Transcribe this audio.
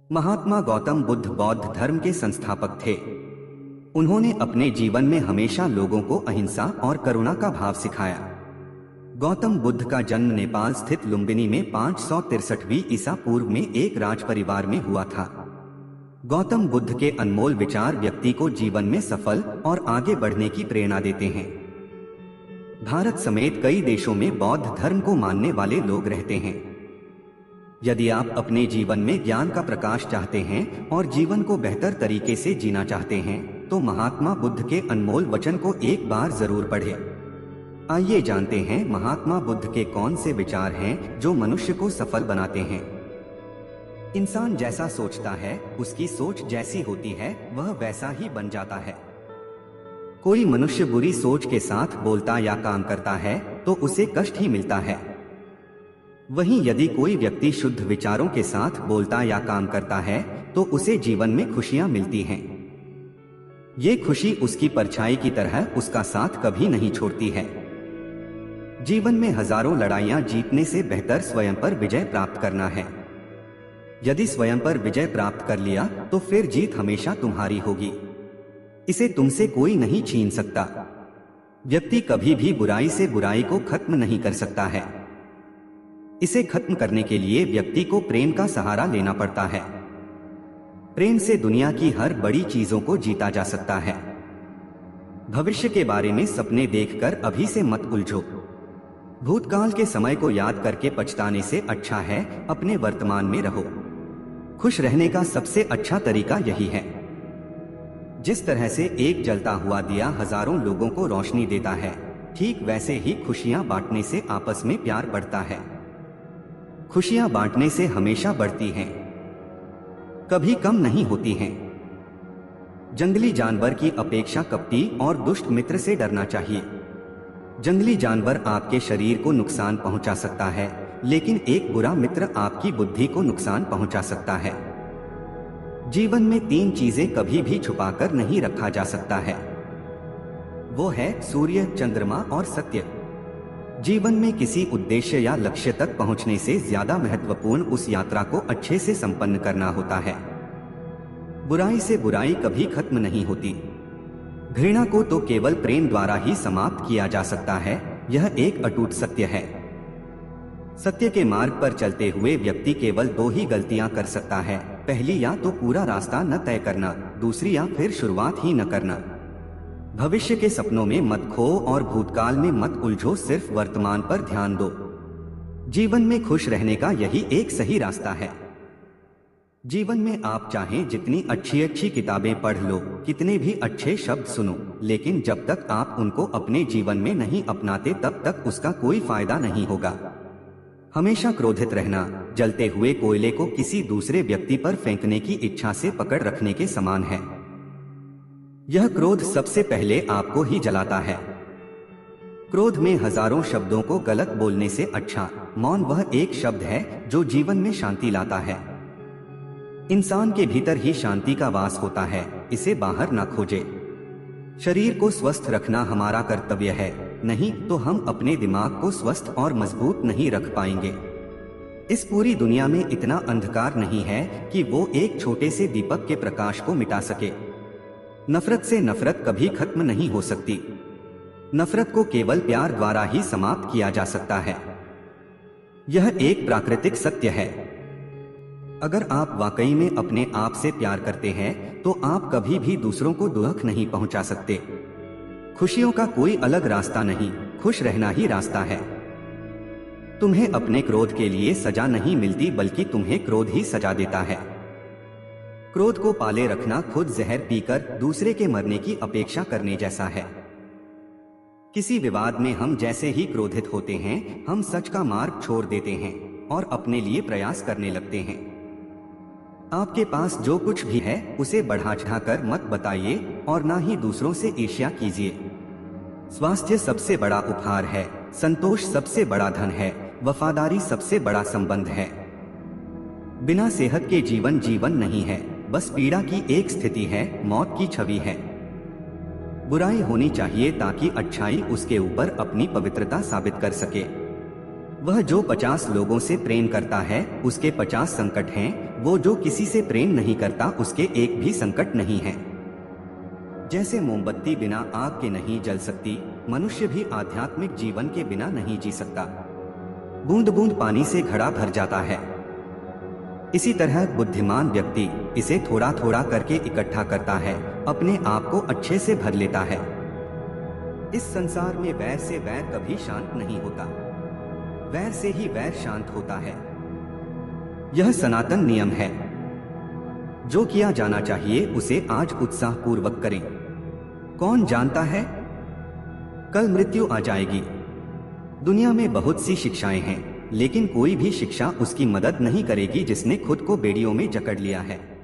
महात्मा गौतम बुद्ध बौद्ध धर्म के संस्थापक थे। उन्होंने अपने जीवन में हमेशा लोगों को अहिंसा और करुणा का भाव सिखाया। गौतम बुद्ध का जन्म नेपाल स्थित लुम्बिनी में 563वीं ईसा पूर्व में एक राज परिवार में हुआ था। गौतम बुद्ध के अनमोल विचार व्यक्ति को जीवन में सफल और आगे बढ़ने की प्रेरणा देते हैं। भारत समेत कई देशों में बौद्ध धर्म को मानने वाले लोग रहते हैं। यदि आप अपने जीवन में ज्ञान का प्रकाश चाहते हैं और जीवन को बेहतर तरीके से जीना चाहते हैं, तो महात्मा बुद्ध के अनमोल वचन को एक बार जरूर पढ़ें। आइए जानते हैं महात्मा बुद्ध के कौन से विचार हैं जो मनुष्य को सफल बनाते हैं। इंसान जैसा सोचता है, उसकी सोच जैसी होती है, वह वैसा ही बन जाता है। कोई मनुष्य बुरी सोच के साथ बोलता या काम करता है तो उसे कष्ट ही मिलता है। वहीं यदि कोई व्यक्ति शुद्ध विचारों के साथ बोलता या काम करता है तो उसे जीवन में खुशियां मिलती हैं। ये खुशी उसकी परछाई की तरह उसका साथ कभी नहीं छोड़ती है। जीवन में हजारों लड़ाइयां जीतने से बेहतर स्वयं पर विजय प्राप्त करना है। यदि स्वयं पर विजय प्राप्त कर लिया तो फिर जीत हमेशा तुम्हारी होगी। इसे तुमसे कोई नहीं छीन सकता। व्यक्ति कभी भी बुराई से बुराई को खत्म नहीं कर सकता है। इसे खत्म करने के लिए व्यक्ति को प्रेम का सहारा लेना पड़ता है। प्रेम से दुनिया की हर बड़ी चीजों को जीता जा सकता है। भविष्य के बारे में सपने देखकर अभी से मत उलझो। भूतकाल के समय को याद करके पछताने से अच्छा है अपने वर्तमान में रहो। खुश रहने का सबसे अच्छा तरीका यही है। जिस तरह से एक जलता हुआ दिया हजारों लोगों को रोशनी देता है, ठीक वैसे ही खुशियां बांटने से आपस में प्यार बढ़ता है। खुशियां बांटने से हमेशा बढ़ती हैं, कभी कम नहीं होती हैं। जंगली जानवर की अपेक्षा कपटी और दुष्ट मित्र से डरना चाहिए। जंगली जानवर आपके शरीर को नुकसान पहुंचा सकता है, लेकिन एक बुरा मित्र आपकी बुद्धि को नुकसान पहुंचा सकता है। जीवन में 3 चीजें कभी भी छुपाकर नहीं रखा जा सकता है। वो है सूर्य, चंद्रमा और सत्य। जीवन में किसी उद्देश्य या लक्ष्य तक पहुंचने से ज्यादा महत्वपूर्ण उस यात्रा को अच्छे से संपन्न करना होता है। बुराई से बुराई कभी खत्म नहीं होती। घृणा को तो केवल प्रेम द्वारा ही समाप्त किया जा सकता है। यह एक अटूट सत्य है। सत्य के मार्ग पर चलते हुए व्यक्ति केवल 2 ही गलतियां कर सकता है। पहली, या तो पूरा रास्ता न तय करना, दूसरी या फिर शुरुआत ही न करना। भविष्य के सपनों में मत खो और भूतकाल में मत उलझो, सिर्फ वर्तमान पर ध्यान दो। जीवन में खुश रहने का यही एक सही रास्ता है। जीवन में आप चाहें जितनी अच्छी अच्छी किताबें पढ़ लो, कितने भी अच्छे शब्द सुनो, लेकिन जब तक आप उनको अपने जीवन में नहीं अपनाते तब तक उसका कोई फायदा नहीं होगा। हमेशा क्रोधित रहना जलते हुए कोयले को किसी दूसरे व्यक्ति पर फेंकने की इच्छा से पकड़ रखने के समान है। यह क्रोध सबसे पहले आपको ही जलाता है। क्रोध में हजारों शब्दों को गलत बोलने से अच्छा मौन वह एक शब्द है जो जीवन में शांति लाता है। इंसान के भीतर ही शांति का वास होता है, इसे बाहर ना खोजे। शरीर को स्वस्थ रखना हमारा कर्तव्य है, नहीं तो हम अपने दिमाग को स्वस्थ और मजबूत नहीं रख पाएंगे। इस पूरी दुनिया में इतना अंधकार नहीं है कि वो एक छोटे से दीपक के प्रकाश को मिटा सके। नफरत से नफरत कभी खत्म नहीं हो सकती। नफरत को केवल प्यार द्वारा ही समाप्त किया जा सकता है। यह एक प्राकृतिक सत्य है। अगर आप वाकई में अपने आप से प्यार करते हैं तो आप कभी भी दूसरों को दुख नहीं पहुंचा सकते। खुशियों का कोई अलग रास्ता नहीं, खुश रहना ही रास्ता है। तुम्हें अपने क्रोध के लिए सजा नहीं मिलती, बल्कि तुम्हें क्रोध ही सजा देता है। क्रोध को पाले रखना खुद जहर पीकर दूसरे के मरने की अपेक्षा करने जैसा है। किसी विवाद में हम जैसे ही क्रोधित होते हैं, हम सच का मार्ग छोड़ देते हैं और अपने लिए प्रयास करने लगते हैं। आपके पास जो कुछ भी है उसे बढ़ा चढ़ाकर मत बताइए और ना ही दूसरों से ईर्ष्या कीजिए। स्वास्थ्य सबसे बड़ा उपहार है, संतोष सबसे बड़ा धन है, वफादारी सबसे बड़ा संबंध है। बिना सेहत के जीवन जीवन नहीं है, बस पीड़ा की एक स्थिति है, मौत की छवि है। बुराई होनी चाहिए ताकि अच्छाई उसके ऊपर अपनी पवित्रता साबित कर सके। वह जो 50 लोगों से प्रेम करता है उसके 50 संकट हैं, वो जो किसी से प्रेम नहीं करता उसके एक भी संकट नहीं है। जैसे मोमबत्ती बिना आग के नहीं जल सकती, मनुष्य भी आध्यात्मिक जीवन के बिना नहीं जी सकता। बूंद बूंद पानी से घड़ा भर जाता है। इसी तरह बुद्धिमान व्यक्ति इसे थोड़ा थोड़ा करके इकट्ठा करता है, अपने आप को अच्छे से भर लेता है। इस संसार में वैर से वैर कभी शांत नहीं होता, वैर से ही वैर शांत होता है। यह सनातन नियम है। जो किया जाना चाहिए उसे आज उत्साह पूर्वक करें। कौन जानता है कल मृत्यु आ जाएगी। दुनिया में बहुत सी शिक्षाएं हैं, लेकिन कोई भी शिक्षा उसकी मदद नहीं करेगी जिसने खुद को बेड़ियों में जकड़ लिया है।